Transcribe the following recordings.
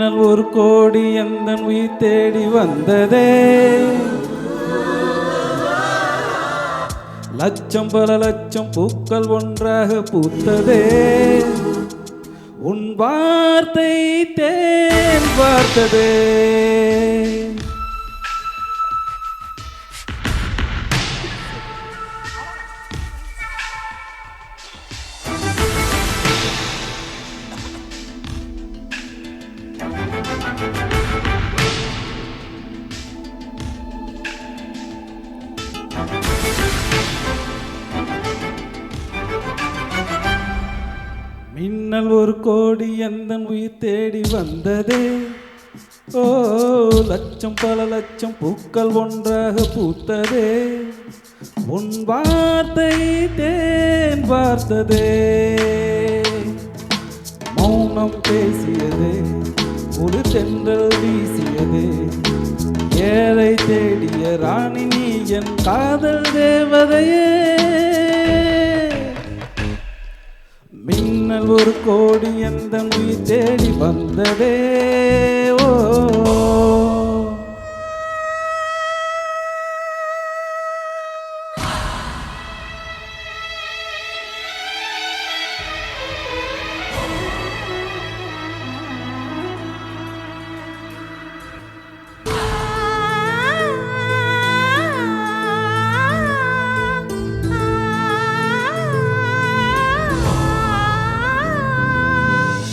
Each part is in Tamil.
மின்னல் ஒரு கோடி எந்தன் உயிர் தேடி வந்ததே. லட்சம் பல லட்சம் பூக்கள் ஒன்றாக பூத்ததே. உன் வார்த்தை தேன் பார்த்ததே. மின்னல் ஒரு கோடி எந்தன் உயிர் தேடி வந்ததே. ஓ லட்சம் பல லட்சம் பூக்கள் ஒன்றாக பூத்ததே. உன் வார்த்தை தேன் பார்த்ததே. மௌனம் பேசியதே, ஒரு தென்றல் வீசியதே. ஏழை தேடிய ராணி நீ என் காதல் தேவதையே. மின்னல் ஒரு கோடி எந்தன் உயிர் தேடி வந்ததே. ஓ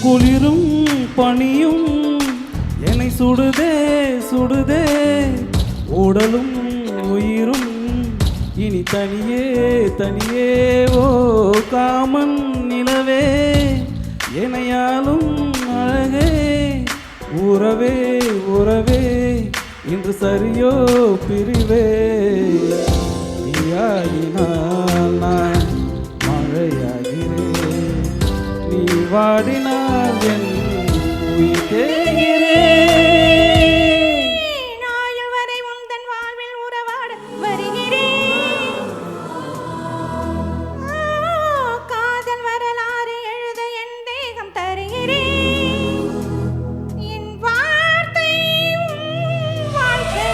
குளிரும் பனியும் என்னை சுடுதே சுடுதே. உடலும் உயிரும் இனி தனியே தனியே. ஓ காமன் நிலவே எனையாலும் அழகே. உறவே உறவே இன்று சரியோ பிரிவே. நீயாகினால் நான் மழையாகிறேன். நீ வாடினால் என் உயிர் தேய்கிறேன். நாள் வரை உந்தன் வாழ்வில் உறவாட வருகிறேன். காதல் வரலாறு எழுத என் தேகம் தருகிறேன். என் வார்த்தை உன் வாழ்க்கை.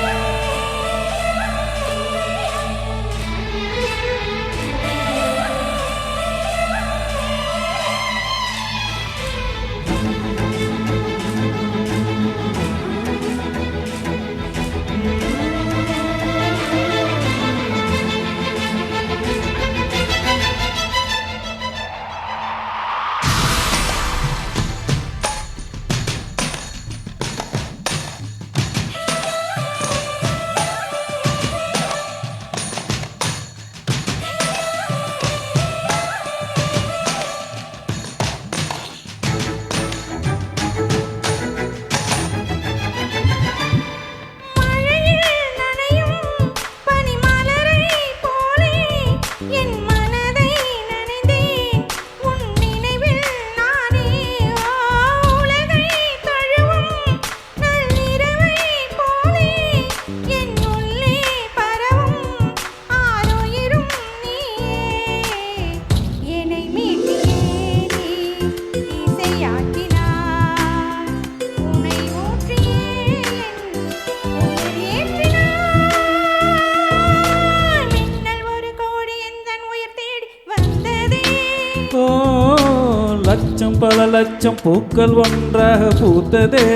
லட்சம் பல லட்சம் பூக்கள் ஒன்றாக பூத்ததே.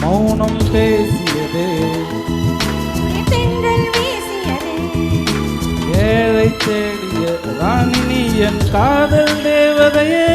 மௌனம் பேசியதே, ஏழை தேடிய ராணி நீ என் காதல் தேவதையே.